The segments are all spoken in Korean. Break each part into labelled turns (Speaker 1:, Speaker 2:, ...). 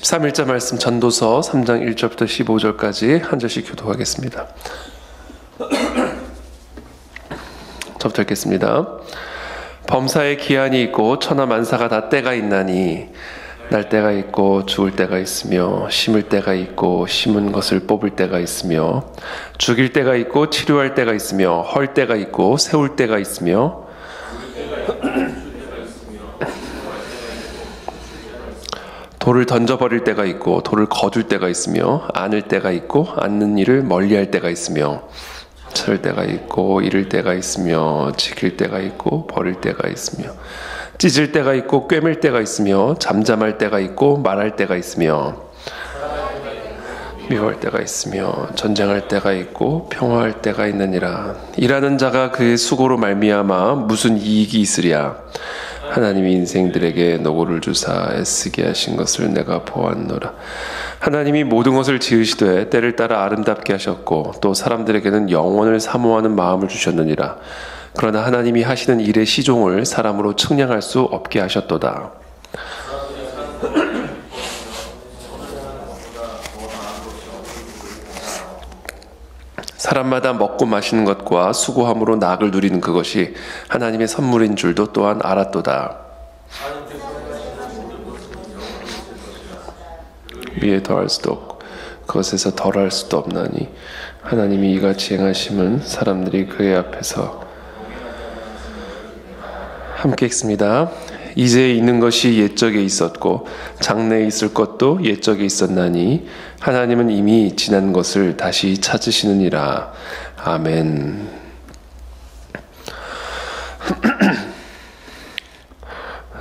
Speaker 1: 13일자 말씀 전도서 3장 1절부터 15절까지 한 절씩 교독하겠습니다. 저부터 읽겠습니다. 범사에 기한이 있고 천하 만사가 다 때가 있나니 날 때가 있고 죽을 때가 있으며 심을 때가 있고 심은 것을 뽑을 때가 있으며 죽일 때가 있고 치료할 때가 있으며 헐 때가 있고 세울 때가 있으며 돌을 던져버릴 때가 있고 돌을 거둘 때가 있으며 안을 때가 있고 안는 일을 멀리할 때가 있으며 칠 때가 있고 잃을 때가 있으며 지킬 때가 있고 버릴 때가 있으며 찢을 때가 있고 꿰맬 때가 있으며 잠잠할 때가 있고 말할 때가 있으며 미워할 때가 있으며 전쟁할 때가 있고 평화할 때가 있느니라. 일하는 자가 그의 수고로 말미암아 무슨 이익이 있으랴. 하나님이 인생들에게 노고를 주사 애쓰게 하신 것을 내가 보았노라. 하나님이 모든 것을 지으시되 때를 따라 아름답게 하셨고 또 사람들에게는 영원을 사모하는 마음을 주셨느니라. 그러나 하나님이 하시는 일의 시종을 사람으로 측량할 수 없게 하셨도다. 사람마다 먹고 마시는 것과 수고함으로 낙을 누리는 그것이 하나님의 선물인 줄도 또한 알았도다. 위에 더할 수도 없고 그것에서 덜할 수도 없나니 하나님이 이같이 행하심은 사람들이 그의 앞에서 함께 읽습니다. 이제 있는 것이 옛적에 있었고 장래에 있을 것도 옛적에 있었나니 하나님은 이미 지난 것을 다시 찾으시느니라. 아멘.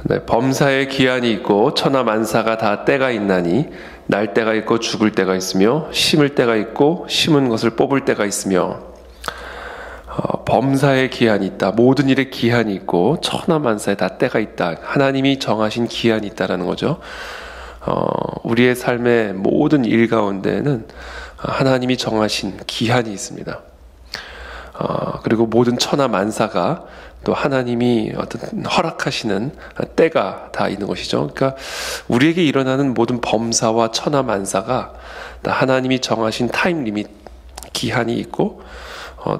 Speaker 1: 네, 범사에 기한이 있고 천하 만사가 다 때가 있나니 날 때가 있고 죽을 때가 있으며 심을 때가 있고 심은 것을 뽑을 때가 있으며 범사에 기한이 있다. 모든 일에 기한이 있고 천하 만사에 다 때가 있다. 하나님이 정하신 기한이 있다라는 거죠. 우리의 삶의 모든 일 가운데는 하나님이 정하신 기한이 있습니다. 그리고 모든 천하 만사가 또 하나님이 어떤 허락하시는 때가 다 있는 것이죠. 그러니까 우리에게 일어나는 모든 범사와 천하 만사가 다 하나님이 정하신 타임 리밋 기한이 있고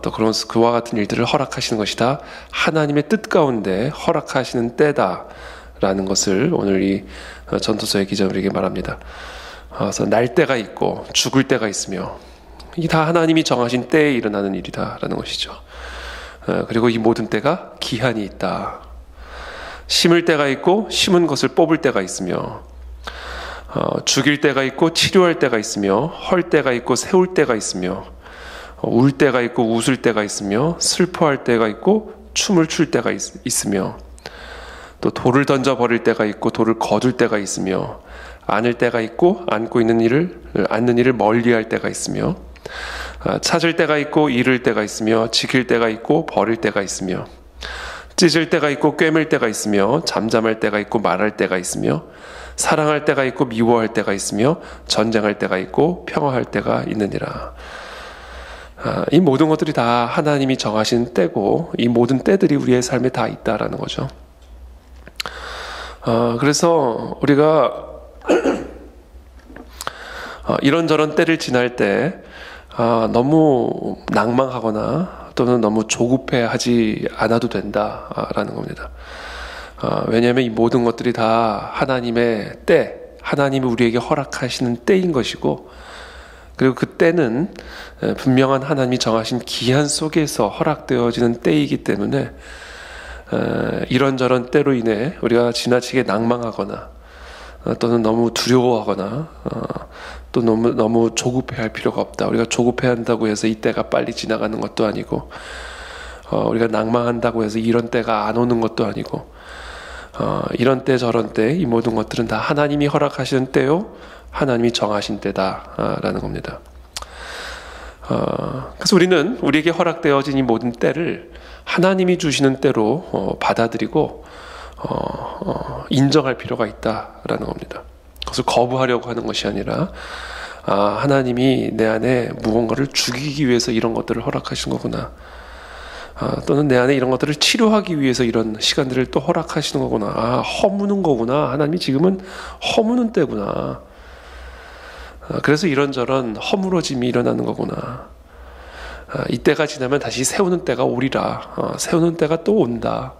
Speaker 1: 또 그와 같은 일들을 허락하시는 것이 다 하나님의 뜻 가운데 허락하시는 때다라는 것을 오늘 이 전도서의 기자는 우리에게 말합니다. 그래서 날 때가 있고 죽을 때가 있으며 이게 다 하나님이 정하신 때에 일어나는 일이다라는 것이죠. 그리고 이 모든 때가 기한이 있다. 심을 때가 있고 심은 것을 뽑을 때가 있으며 죽일 때가 있고 치료할 때가 있으며 헐 때가 있고 세울 때가 있으며 울 때가 있고 웃을 때가 있으며 슬퍼할 때가 있고 춤을 출 때가 있으며 또 돌을 던져버릴 때가 있고 돌을 거둘 때가 있으며 안을 때가 있고 안는 일을 멀리할 때가 있으며 찾을 때가 있고 잃을 때가 있으며 지킬 때가 있고 버릴 때가 있으며 찢을 때가 있고 꿰맬 때가 있으며 잠잠할 때가 있고 말할 때가 있으며 사랑할 때가 있고 미워할 때가 있으며 전쟁할 때가 있고 평화할 때가 있느니라. 이 모든 것들이 다 하나님이 정하신 때고 이 모든 때들이 우리의 삶에 다 있다라는 거죠. 그래서 우리가 이런저런 때를 지날 때 너무 낭망하거나 또는 너무 조급해하지 않아도 된다라는 겁니다. 왜냐하면 이 모든 것들이 다 하나님의 때, 하나님이 우리에게 허락하시는 때인 것이고 그리고 그 때는 분명한 하나님이 정하신 기한 속에서 허락되어지는 때이기 때문에 이런저런 때로 인해 우리가 지나치게 낭망하거나 또는 너무 두려워하거나 또 너무 조급해할 필요가 없다. 우리가 조급해한다고 해서 이 때가 빨리 지나가는 것도 아니고 우리가 낭망한다고 해서 이런 때가 안 오는 것도 아니고 이런 때 저런 때 이 모든 것들은 다 하나님이 허락하시는 때요 하나님이 정하신 때다라는 겁니다. 그래서 우리는 우리에게 허락되어진 이 모든 때를 하나님이 주시는 때로 받아들이고 인정할 필요가 있다라는 겁니다. 그것을 거부하려고 하는 것이 아니라 하나님이 내 안에 무언가를 죽이기 위해서 이런 것들을 허락하신 거구나. 또는 내 안에 이런 것들을 치료하기 위해서 이런 시간들을 또 허락하시는 거구나. 허무는 거구나. 하나님이 지금은 허무는 때구나. 그래서 이런저런 허물어짐이 일어나는 거구나. 이때가 지나면 다시 세우는 때가 오리라. 세우는 때가 또 온다.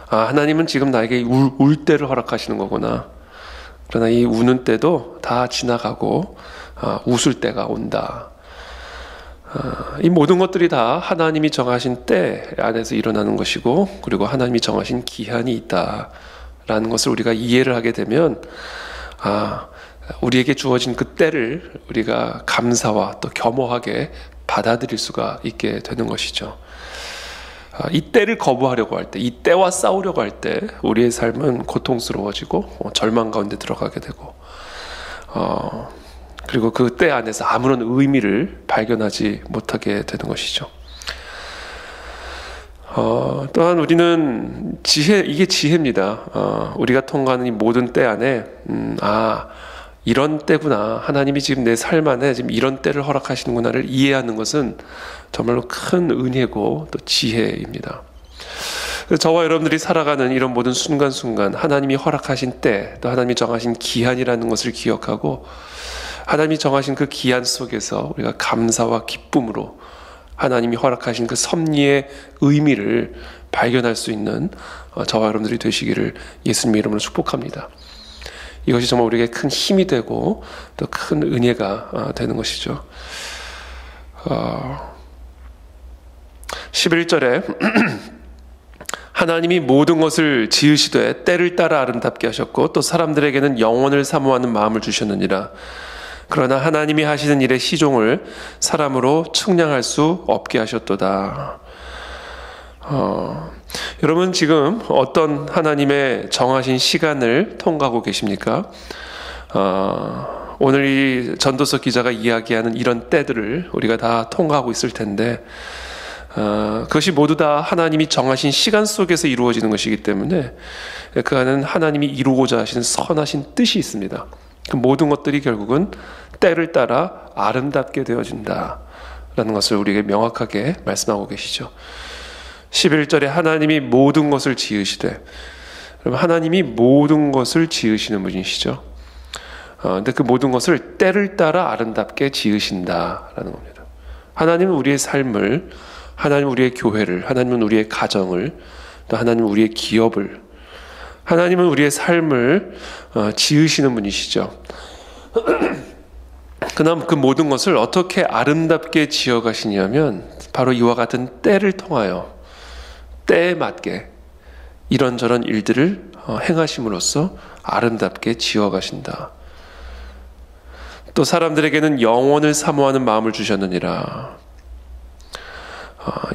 Speaker 1: 하나님은 지금 나에게 울 때를 허락하시는 거구나. 그러나 이 우는 때도 다 지나가고 웃을 때가 온다. 이 모든 것들이 다 하나님이 정하신 때 안에서 일어나는 것이고, 그리고 하나님이 정하신 기한이 있다라는 것을 우리가 이해를 하게 되면 우리에게 주어진 그 때를 우리가 감사와 또 겸허하게 받아들일 수가 있게 되는 것이죠. 이 때를 거부하려고 할 때, 이 때와 싸우려고 할 때 우리의 삶은 고통스러워지고 절망 가운데 들어가게 되고, 그리고 그 때 안에서 아무런 의미를 발견하지 못하게 되는 것이죠. 또한 우리는 이게 지혜입니다. 우리가 통과하는 이 모든 때 안에 이런 때구나, 하나님이 지금 내 삶 안에 지금 이런 때를 허락하시는구나를 이해하는 것은 정말로 큰 은혜고 또 지혜입니다. 저와 여러분들이 살아가는 이런 모든 순간순간 하나님이 허락하신 때, 또 하나님이 정하신 기한이라는 것을 기억하고, 하나님이 정하신 그 기한 속에서 우리가 감사와 기쁨으로 하나님이 허락하신 그 섭리의 의미를 발견할 수 있는 저와 여러분들이 되시기를 예수님의 이름으로 축복합니다. 이것이 정말 우리에게 큰 힘이 되고 또 큰 은혜가 되는 것이죠. 11절에 하나님이 모든 것을 지으시되 때를 따라 아름답게 하셨고 또 사람들에게는 영원을 사모하는 마음을 주셨느니라. 그러나 하나님이 하시는 일의 시종을 사람으로 측량할 수 없게 하셨도다. 여러분 지금 어떤 하나님의 정하신 시간을 통과하고 계십니까? 오늘 이 전도서 기자가 이야기하는 이런 때들을 우리가 다 통과하고 있을 텐데, 그것이 모두 다 하나님이 정하신 시간 속에서 이루어지는 것이기 때문에 그 안에는 하나님이 이루고자 하시는 선하신 뜻이 있습니다. 그 모든 것들이 결국은 때를 따라 아름답게 되어진다 라는 것을 우리에게 명확하게 말씀하고 계시죠. 11절에 하나님이 모든 것을 지으시되, 그럼 하나님이 모든 것을 지으시는 분이시죠. 근데 그 모든 것을 때를 따라 아름답게 지으신다라는 겁니다. 하나님은 우리의 삶을, 하나님은 우리의 교회를, 하나님은 우리의 가정을, 또 하나님은 우리의 기업을, 하나님은 우리의 삶을 지으시는 분이시죠. 그다음 그 모든 것을 어떻게 아름답게 지어가시냐면 바로 이와 같은 때를 통하여 때에 맞게 이런저런 일들을 행하심으로써 아름답게 지어가신다. 또 사람들에게는 영원을 사모하는 마음을 주셨느니라.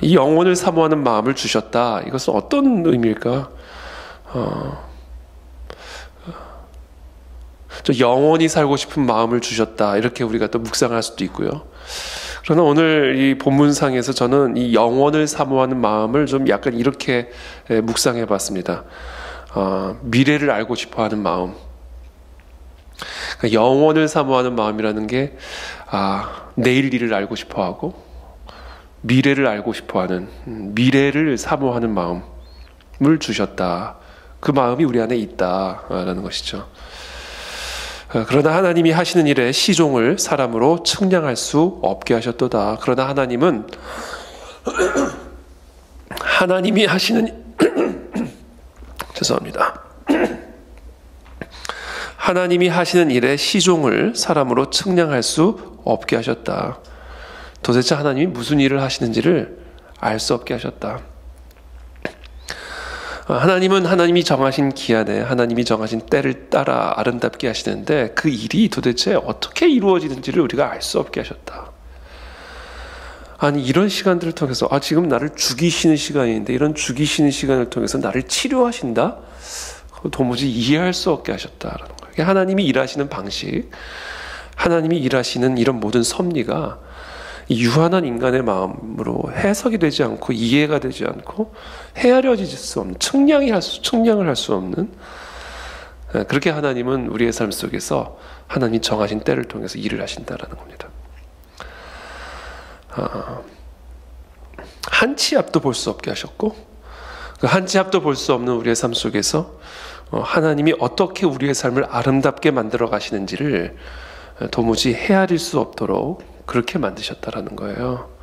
Speaker 1: 이 영원을 사모하는 마음을 주셨다. 이것은 어떤 의미일까? 저 영원히 살고 싶은 마음을 주셨다. 이렇게 우리가 또 묵상할 수도 있고요. 그러나 오늘 이 본문상에서 저는 이 영원을 사모하는 마음을 좀 약간 이렇게 묵상해 봤습니다. 미래를 알고 싶어 하는 마음. 그러니까 영원을 사모하는 마음이라는 게 내일 일을 알고 싶어 하고 미래를 알고 싶어 하는, 미래를 사모하는 마음을 주셨다. 그 마음이 우리 안에 있다라는 것이죠. 그러나 하나님이 하시는 일의 시종을 사람으로 측량할 수 없게 하셨도다. 그러나 하나님은 하나님이 하시는 죄송합니다. 하나님이 하시는 일의 시종을 사람으로 측량할 수 없게 하셨다. 도대체 하나님이 무슨 일을 하시는지를 알 수 없게 하셨다. 하나님은 하나님이 정하신 기한에 하나님이 정하신 때를 따라 아름답게 하시는데 그 일이 도대체 어떻게 이루어지는지를 우리가 알 수 없게 하셨다. 아니 이런 시간들을 통해서 지금 나를 죽이시는 시간인데 이런 죽이시는 시간을 통해서 나를 치료하신다? 도무지 이해할 수 없게 하셨다라는 거예요. 하나님이 일하시는 방식, 하나님이 일하시는 이런 모든 섭리가 유한한 인간의 마음으로 해석이 되지 않고 이해가 되지 않고 헤아려질 수 없는, 측량을 할 수 없는, 그렇게 하나님은 우리의 삶 속에서 하나님이 정하신 때를 통해서 일을 하신다라는 겁니다. 한 치 앞도 볼 수 없게 하셨고 그 한 치 앞도 볼 수 없는 우리의 삶 속에서 하나님이 어떻게 우리의 삶을 아름답게 만들어 가시는지를 도무지 헤아릴 수 없도록 그렇게 만드셨다라는 거예요.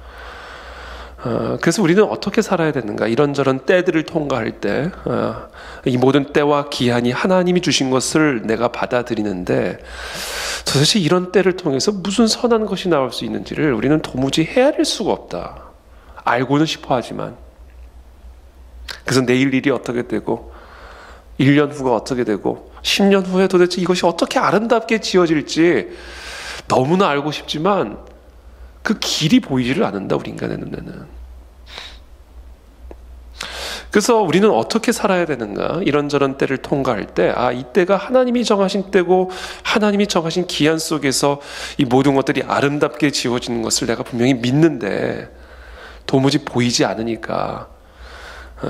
Speaker 1: 그래서 우리는 어떻게 살아야 되는가? 이런저런 때들을 통과할 때, 이 모든 때와 기한이 하나님이 주신 것을 내가 받아들이는데, 도대체 이런 때를 통해서 무슨 선한 것이 나올 수 있는지를 우리는 도무지 헤아릴 수가 없다. 알고는 싶어 하지만. 그래서 내일 일이 어떻게 되고, 1년 후가 어떻게 되고, 10년 후에 도대체 이것이 어떻게 아름답게 지어질지 너무나 알고 싶지만, 그 길이 보이지를 않는다, 우리 인간의 눈에는. 그래서 우리는 어떻게 살아야 되는가? 이런저런 때를 통과할 때, 이 때가 하나님이 정하신 때고 하나님이 정하신 기한 속에서 이 모든 것들이 아름답게 지어지는 것을 내가 분명히 믿는데 도무지 보이지 않으니까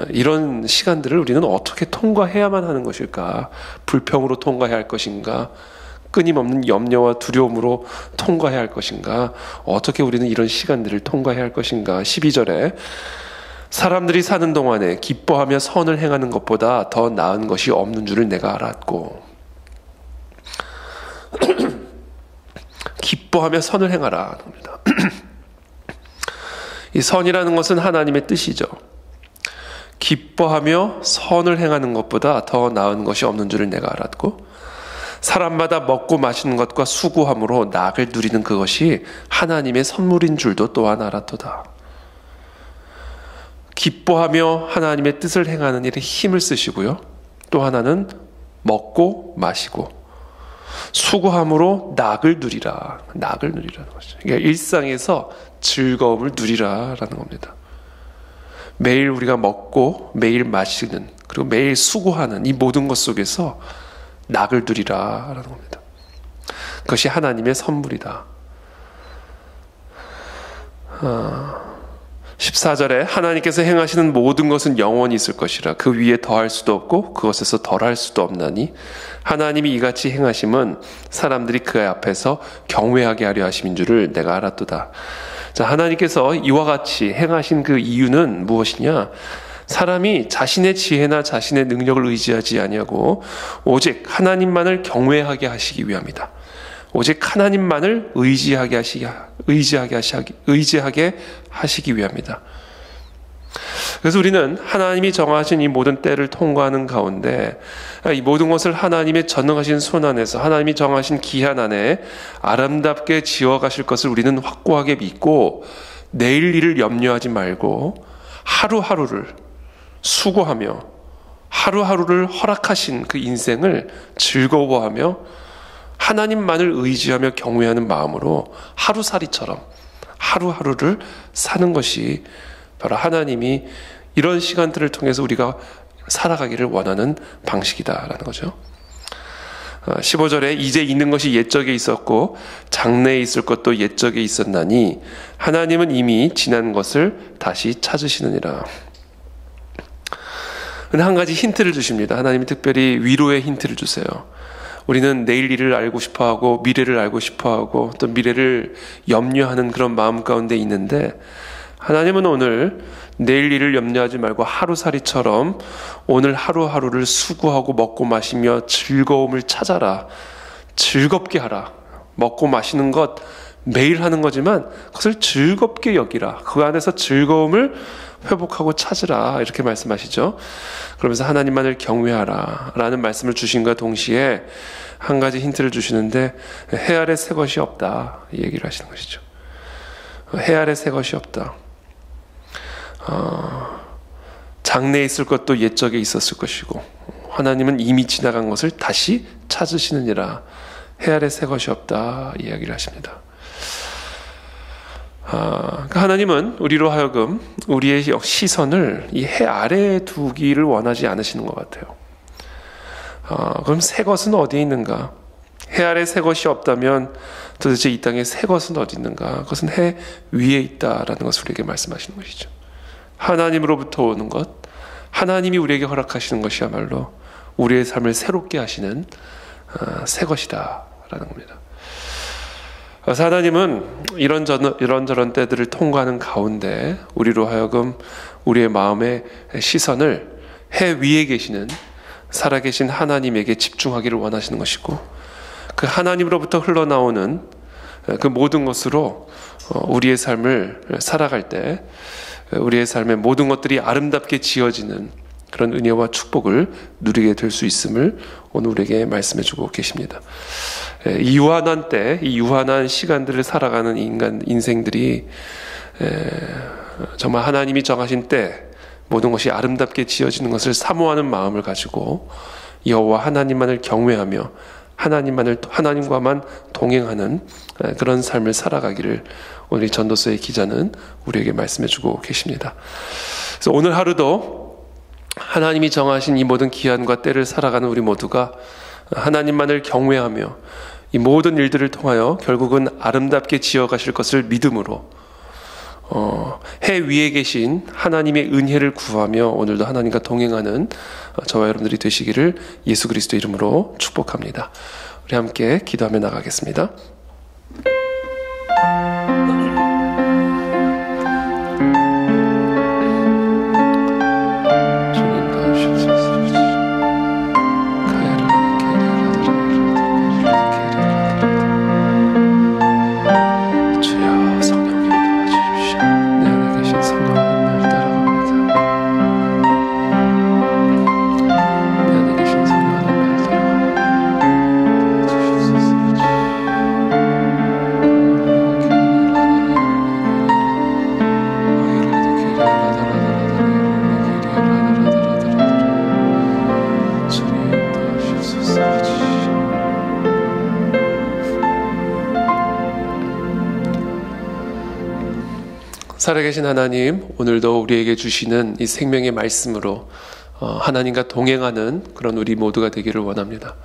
Speaker 1: 이런 시간들을 우리는 어떻게 통과해야만 하는 것일까? 불평으로 통과해야 할 것인가? 끊임없는 염려와 두려움으로 통과해야 할 것인가? 어떻게 우리는 이런 시간들을 통과해야 할 것인가? 12절에 사람들이 사는 동안에 기뻐하며 선을 행하는 것보다 더 나은 것이 없는 줄을 내가 알았고 기뻐하며 선을 행하라 합니다. 이 선이라는 것은 하나님의 뜻이죠. 기뻐하며 선을 행하는 것보다 더 나은 것이 없는 줄을 내가 알았고 사람마다 먹고 마시는 것과 수고함으로 낙을 누리는 그것이 하나님의 선물인 줄도 또한 알았도다. 기뻐하며 하나님의 뜻을 행하는 일에 힘을 쓰시고요. 또 하나는 먹고 마시고 수고함으로 낙을 누리라. 낙을 누리라는 것이죠. 그러니까 일상에서 즐거움을 누리라라는 겁니다. 매일 우리가 먹고 매일 마시는 그리고 매일 수고하는 이 모든 것 속에서 낙을 누리라라는 겁니다. 그것이 하나님의 선물이다. 14절에 하나님께서 행하시는 모든 것은 영원히 있을 것이라 그 위에 더할 수도 없고 그것에서 덜할 수도 없나니 하나님이 이같이 행하심은 사람들이 그 앞에서 경외하게 하려 하심인 줄을 내가 알았도다. 자, 하나님께서 이와 같이 행하신 그 이유는 무엇이냐? 사람이 자신의 지혜나 자신의 능력을 의지하지 아니하고 오직 하나님만을 경외하게 하시기 위함이다. 오직 하나님만을 의지하게 하시기 위함이다. 그래서 우리는 하나님이 정하신 이 모든 때를 통과하는 가운데 이 모든 것을 하나님의 전능하신 손 안에서 하나님이 정하신 기한 안에 아름답게 지어가실 것을 우리는 확고하게 믿고 내일 일을 염려하지 말고 하루하루를 수고하며 하루하루를 허락하신 그 인생을 즐거워하며 하나님만을 의지하며 경외하는 마음으로 하루살이처럼 하루하루를 사는 것이 바로 하나님이 이런 시간들을 통해서 우리가 살아가기를 원하는 방식이다라는 거죠. 15절에 이제 있는 것이 옛적에 있었고 장래에 있을 것도 옛적에 있었나니 하나님은 이미 지난 것을 다시 찾으시느니라. 근데 한 가지 힌트를 주십니다. 하나님이 특별히 위로의 힌트를 주세요. 우리는 내일 일을 알고 싶어하고 미래를 알고 싶어하고 또 미래를 염려하는 그런 마음 가운데 있는데 하나님은 오늘 내일 일을 염려하지 말고 하루살이처럼 오늘 하루하루를 수고하고 먹고 마시며 즐거움을 찾아라. 즐겁게 하라. 먹고 마시는 것 매일 하는 거지만 그것을 즐겁게 여기라. 그 안에서 즐거움을 회복하고 찾으라. 이렇게 말씀하시죠. 그러면서 하나님만을 경외하라 라는 말씀을 주신과 동시에 한 가지 힌트를 주시는데 해 아래 새 것이 없다. 이 얘기를 하시는 것이죠. 해 아래 새 것이 없다. 장래에 있을 것도 옛적에 있었을 것이고 하나님은 이미 지나간 것을 다시 찾으시느니라. 해 아래 새 것이 없다. 이야기를 하십니다. 하나님은 우리로 하여금 우리의 시선을 이 해 아래에 두기를 원하지 않으시는 것 같아요. 그럼 새 것은 어디에 있는가? 해 아래 새 것이 없다면 도대체 이 땅에 새 것은 어디 있는가? 그것은 해 위에 있다라는 것을 우리에게 말씀하시는 것이죠. 하나님으로부터 오는 것, 하나님이 우리에게 허락하시는 것이야말로 우리의 삶을 새롭게 하시는 새 것이다라는 겁니다. 그래서 하나님은 이런저런 때들을 통과하는 가운데 우리로 하여금 우리의 마음의 시선을 해 위에 계시는 살아계신 하나님에게 집중하기를 원하시는 것이고, 그 하나님으로부터 흘러나오는 그 모든 것으로 우리의 삶을 살아갈 때 우리의 삶의 모든 것들이 아름답게 지어지는 그런 은혜와 축복을 누리게 될 수 있음을 오늘 우리에게 말씀해 주고 계십니다. 이 유한한 때, 이 유한한 시간들을 살아가는 인생들이 정말 하나님이 정하신 때 모든 것이 아름답게 지어지는 것을 사모하는 마음을 가지고 여호와 하나님만을 경외하며 하나님과만 동행하는 그런 삶을 살아가기를 오늘 전도서의 기자는 우리에게 말씀해 주고 계십니다. 그래서 오늘 하루도 하나님이 정하신 이 모든 기한과 때를 살아가는 우리 모두가 하나님만을 경외하며 이 모든 일들을 통하여 결국은 아름답게 지어가실 것을 믿음으로 해 위에 계신 하나님의 은혜를 구하며 오늘도 하나님과 동행하는 저와 여러분들이 되시기를 예수 그리스도 이름으로 축복합니다. 우리 함께 기도하며 나가겠습니다. 살아계신 하나님, 오늘도 우리에게 주시는 이 생명의 말씀으로 하나님과 동행하는 그런 우리 모두가 되기를 원합니다.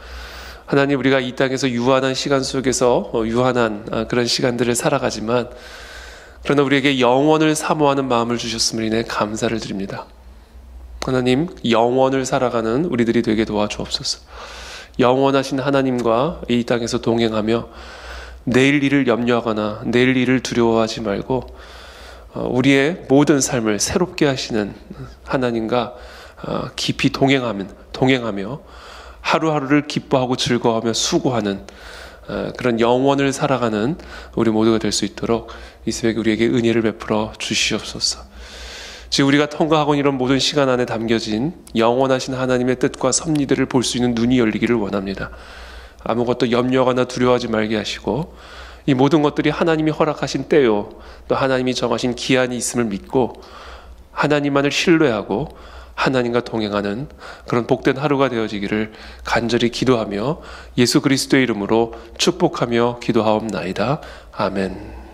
Speaker 1: 하나님, 우리가 이 땅에서 유한한 시간 속에서 유한한 그런 시간들을 살아가지만 그러나 우리에게 영원을 사모하는 마음을 주셨음을 인해 감사를 드립니다. 하나님, 영원을 살아가는 우리들이 되게 도와주옵소서. 영원하신 하나님과 이 땅에서 동행하며 내일 일을 염려하거나 내일 일을 두려워하지 말고 우리의 모든 삶을 새롭게 하시는 하나님과 깊이 동행하며 하루하루를 기뻐하고 즐거워하며 수고하는 그런 영원을 살아가는 우리 모두가 될 수 있도록 이 새벽에 우리에게 은혜를 베풀어 주시옵소서. 지금 우리가 통과하고 이런 모든 시간 안에 담겨진 영원하신 하나님의 뜻과 섭리들을 볼 수 있는 눈이 열리기를 원합니다. 아무것도 염려하거나 두려워하지 말게 하시고 이 모든 것들이 하나님이 허락하신 때요, 또 하나님이 정하신 기한이 있음을 믿고 하나님만을 신뢰하고 하나님과 동행하는 그런 복된 하루가 되어지기를 간절히 기도하며 예수 그리스도의 이름으로 축복하며 기도하옵나이다. 아멘.